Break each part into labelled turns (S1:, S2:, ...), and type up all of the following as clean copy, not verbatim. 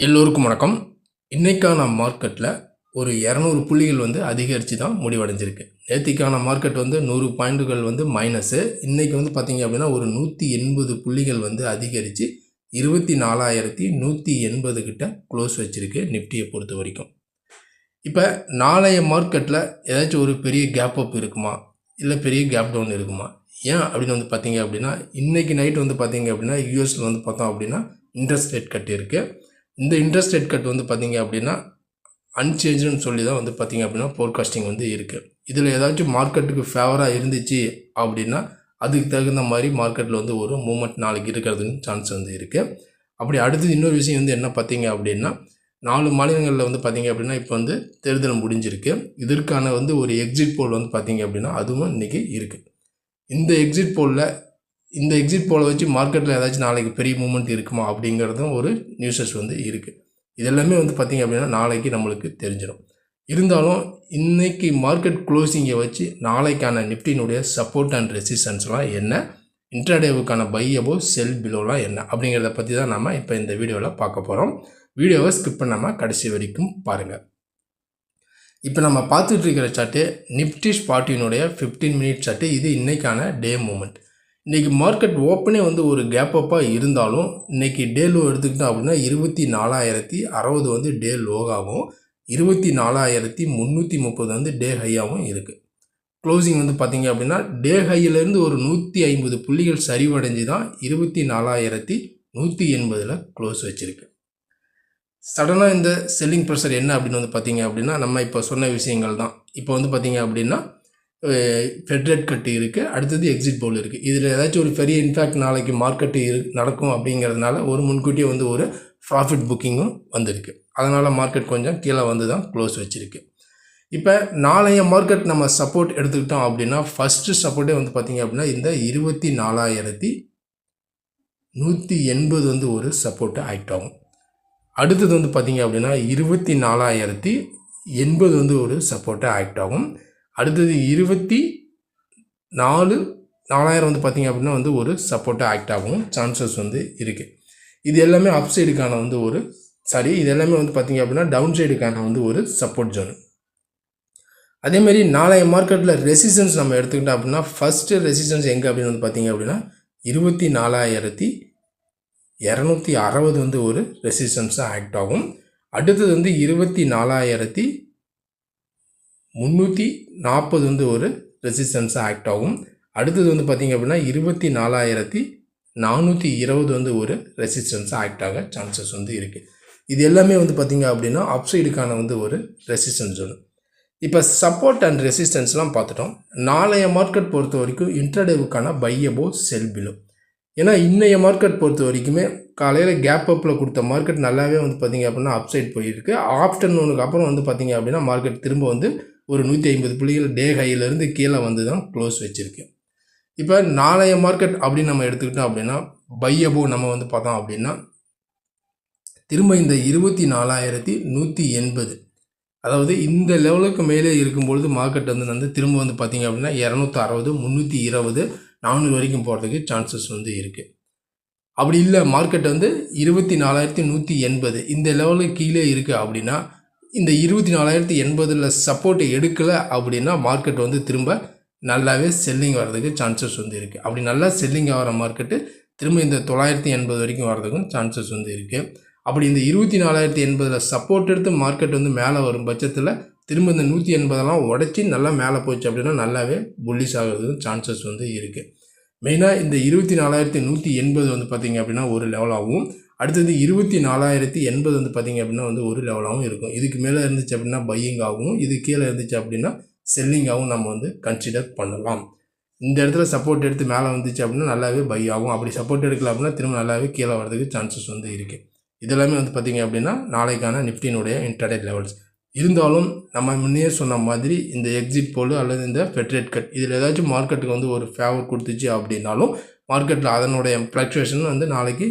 S1: எல்லோருக்கும் வணக்கம். இன்றைக்கான மார்க்கெட்டில் ஒரு 200 புள்ளிகள் அதிகரித்து தான் முடிவடைஞ்சிருக்கு. நேற்றுக்கான மார்க்கெட் 100 பாயிண்ட்டுகள் மைனஸு. இன்றைக்கி பார்த்திங்க அப்படின்னா ஒரு 180 புள்ளிகள் அதிகரித்து 24,180 கிட்ட க்ளோஸ் வச்சுருக்கு நிஃப்டியை பொறுத்த வரைக்கும். இப்போ நாளைய மார்க்கெட்டில் ஏதாச்சும் ஒரு பெரிய கேப் அப் இருக்குமா, இல்லை பெரிய கேப் டவுன் இருக்குமா? ஏன் அப்படின்னு பார்த்திங்க அப்படின்னா இன்றைக்கி நைட் பார்த்திங்க அப்படின்னா யூஎஸில் பார்த்தோம் அப்படின்னா இன்ட்ரெஸ்ட் ரேட் கட் இருக்குது. இந்த இன்ட்ரெஸ்ட் ரேட் கட் பார்த்திங்க அப்படின்னா அன்சேஞ்சுன்னு சொல்லி தான் பார்த்திங்க அப்படின்னா ஃபோர்காஸ்டிங் இருக்குது. இதில் ஏதாச்சும் மார்க்கெட்டுக்கு ஃபேவராக இருந்துச்சு அப்படின்னா அதுக்கு தகுந்த மாதிரி மார்க்கெட்டில் ஒரு மூமெண்ட் நாளைக்கு இருக்கிறதுக்கு சான்ஸ் இருக்குது. அப்படி அடுத்தது இன்னொரு விஷயம் என்ன பார்த்திங்க அப்படின்னா 4 மாநிலங்களில் பார்த்திங்க அப்படின்னா இப்போ தேர்தல் முடிஞ்சிருக்கு. இதற்கான ஒரு எக்ஸிட் போல் பார்த்திங்க அப்படின்னா அதுவும் இன்றைக்கி இருக்குது. இந்த எக்ஸிட் போலை வச்சு மார்க்கெட்டில் ஏதாச்சும் நாளைக்கு பெரிய மூமெண்ட் இருக்குமா அப்படிங்கிறதும் ஒரு நியூஸஸ் இருக்குது. இதெல்லாமே பார்த்திங்க அப்படின்னா நாளைக்கு நம்மளுக்கு தெரிஞ்சிடும். இருந்தாலும் இன்றைக்கி மார்க்கெட் க்ளோசிங்கை வச்சு நாளைக்கான நிஃப்டியினுடைய சப்போர்ட் அண்ட் ரெசிஸ்டன்ஸ்லாம் என்ன, இன்ட்ராடேவுக்கான பை அபோவ் செல் பிலோலாம் என்ன அப்படிங்கிறத பற்றி தான் நம்ம இப்போ இந்த வீடியோவில் பார்க்க போகிறோம். வீடியோவை ஸ்கிப் பண்ணாமல் கடைசி வரைக்கும் பாருங்கள். இப்போ நம்ம பார்த்துட்டு இருக்கிற சார்ட்டு நிஃப்டி ஸ்பாட்டினுடைய 15 மினிட் சார்ட்டு. இது இன்றைக்கான டே மூமெண்ட். இன்றைக்கி மார்க்கெட் ஓப்பனே ஒரு கேப் அப்பாக இருந்தாலும் இன்றைக்கி டே லோ எடுத்துக்கிட்டோம் அப்படின்னா 24,060 டே லோகாகவும் 24,330 டே ஹையாகவும் இருக்குது. க்ளோசிங் பார்த்திங்க அப்படின்னா டே ஹையிலேருந்து ஒரு 150 புள்ளிகள் சரிவடைஞ்சு தான் 24,180 க்ளோஸ் வச்சுருக்கு. சடனாக இந்த செல்லிங் ப்ரெஷர் என்ன அப்படின்னு பார்த்திங்க அப்படின்னா நம்ம இப்போ சொன்ன விஷயங்கள் தான். இப்போ பார்த்திங்க அப்படின்னா ஃபெட் ரேட் கட்டு இருக்குது, அடுத்தது எக்ஸிட் போல் இருக்குது. இதில் ஏதாச்சும் ஒரு பெரிய இன்ஃபேக்ட் நாளைக்கு மார்க்கெட்டு நடக்கும் அப்படிங்கிறதுனால ஒரு முன்கூட்டியே ஒரு ப்ராஃபிட் புக்கிங்கும் வந்திருக்கு. அதனால் மார்க்கெட் கொஞ்சம் கீழே தான் க்ளோஸ் வச்சுருக்கு. இப்போ நாளைய மார்க்கெட் நம்ம சப்போர்ட் எடுத்துக்கிட்டோம் அப்படின்னா ஃபஸ்ட்டு சப்போர்ட்டே பார்த்திங்க அப்படின்னா இந்த 24,180 ஒரு சப்போர்ட்டு ஆக்ட் ஆகும். அடுத்தது பார்த்திங்க அப்படின்னா 24,080 ஒரு சப்போர்ட்டாக ஆக்ட் ஆகும். அடுத்தது 24,000 பார்த்திங்க அப்படின்னா ஒரு சப்போர்ட்டாக ஆக்ட் ஆகும் சான்சஸ் இருக்குது. இது எல்லாமே அப் சைடுக்கான இது எல்லாமே பார்த்திங்க அப்படின்னா டவுன் சைடுக்கான ஒரு சப்போர்ட் ஜோன். அதேமாதிரி நாளைய மார்க்கெட்டில் ரெசிஸ்டன்ஸ் நம்ம எடுத்துக்கிட்டோம் அப்படின்னா ஃபஸ்ட்டு ரெசிஸ்டன்ஸ் எங்கே அப்படின்னு பார்த்திங்க அப்படின்னா 24,260 ஒரு ரெசிஸ்டன்ஸாக ஆக்ட் ஆகும். அடுத்தது 24,340 ஒரு ரெசிஸ்டன்ஸாக ஆக்ட் ஆகும். அடுத்தது பார்த்திங்க அப்படின்னா 24,420 ஒரு ரெசிஸ்டன்ஸாக ஆக்ட் ஆக சான்சஸ் இருக்குது. இது எல்லாமே பார்த்திங்க அப்படின்னா அப் சைடுக்கான ஒரு ரெசிஸ்டன்ஸ் ஜோன். இப்போ சப்போர்ட் அண்ட் ரெசிஸ்டன்ஸ்லாம் பார்த்துட்டோம். நாளைய மார்க்கெட் பொறுத்த வரைக்கும் இன்ட்ராடேவுக்கான பை அபோவ் செல் பிலோ. ஏன்னா இன்றைய மார்க்கெட் பொறுத்த வரைக்குமே காலையில் கேப் அப்பில் கொடுத்த மார்க்கெட் நல்லாவே பார்த்திங்க அப்படின்னா அப் சைட் போயிருக்கு. ஆஃப்டர்நூனுக்கு அப்புறம் பார்த்திங்க அப்படின்னா மார்க்கெட் திரும்ப ஒரு 150 புள்ளிகள் டே ஹையிலேருந்து கீழே தான் க்ளோஸ் வச்சுருக்கு. இப்போ நாளைய மார்க்கெட் அப்படின்னு நம்ம எடுத்துக்கிட்டோம் அப்படின்னா பை அபோவ் நம்ம பார்த்தோம் அப்படின்னா திரும்ப இந்த 24,180 அதாவது இந்த லெவலுக்கு மேலே இருக்கும்பொழுது மார்க்கெட் திரும்ப பார்த்திங்க அப்படின்னா 260, 320, 400 வரைக்கும் போகிறதுக்கு சான்சஸ் இருக்குது. அப்படி இல்லை மார்க்கெட் 24,180 இந்த லெவலுக்கு கீழே இருக்குது அப்படின்னா இந்த 24,080 சப்போர்ட்டை எடுக்கலை அப்படின்னா மார்க்கெட் திரும்ப நல்லாவே செல்லிங் வர்றதுக்கு சான்சஸ் இருக்குது. அப்படி நல்லா செல்லிங் ஆகிற மார்க்கெட்டு திரும்ப இந்த 980 வரைக்கும் வர்றதுக்கும் சான்சஸ் இருக்குது. அப்படி இந்த 24,080 சப்போர்ட் எடுத்து மார்க்கெட் மேலே வரும் பட்சத்தில் திரும்ப இந்த 180 உடச்சி நல்லா மேலே போச்சு அப்படின்னா நல்லாவே புல்லிஷ் ஆகிறதுக்கும் சான்சஸ் இருக்குது. மெயினாக இந்த 24,180 பார்த்திங்க அப்படின்னா ஒரு லெவலாகவும், அடுத்தது 24,080 பார்த்திங்க அப்படின்னா ஒரு லெவலாகவும் இருக்கும். இதுக்கு மேலே இருந்துச்சு அப்படின்னா பையிங் ஆகும், இது கீழே இருந்துச்சு அப்படின்னா செல்லிங்காகவும் நம்ம கன்சிடர் பண்ணலாம். இந்த இடத்துல சப்போர்ட் எடுத்து மேலே வந்துச்சு அப்படின்னா நல்லாவே பை ஆகும். அப்படி சப்போர்ட் எடுக்கல அப்படின்னா திரும்ப நல்லாவே கீழே வர்றதுக்கு சான்சஸ் இருக்குது. இதெல்லாமே பார்த்திங்க அப்படின்னா நாளைக்கான நிஃப்டியினுடைய இன்ட்ராடே லெவல்ஸ். இருந்தாலும் நம்ம முன்னே சொன்ன மாதிரி இந்த எக்ஸிட் போல் அல்லது இந்த ஃபெட் ரேட் கட் இதில் ஏதாச்சும் மார்க்கெட்டுக்கு ஒரு ஃபேவர் கொடுத்துச்சு அப்படின்னாலும் மார்க்கெட்டில் அதனுடைய ஃப்ளக்சுவேஷன் நாளைக்கு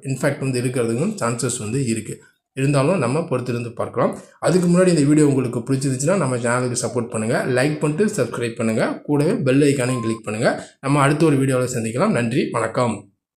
S1: இன்ஃபேக்ட் இருக்கிறதுக்கும் சான்சஸ் இருக்குது. இருந்தாலும் நம்ம பொறுத்திருந்து பார்க்கலாம். அதுக்கு முன்னாடி இந்த வீடியோ உங்களுக்கு பிடிச்சிருந்துச்சுன்னா நம்ம சேனலுக்கு சப்போர்ட் பண்ணுங்கள், லைக் பண்ணிட்டு சப்ஸ்கிரைப் பண்ணுங்கள், கூடவே பெல் ஐக்கானையும் கிளிக் பண்ணுங்கள். நம்ம அடுத்த ஒரு வீடியோவில் சந்திக்கலாம். நன்றி, வணக்கம்.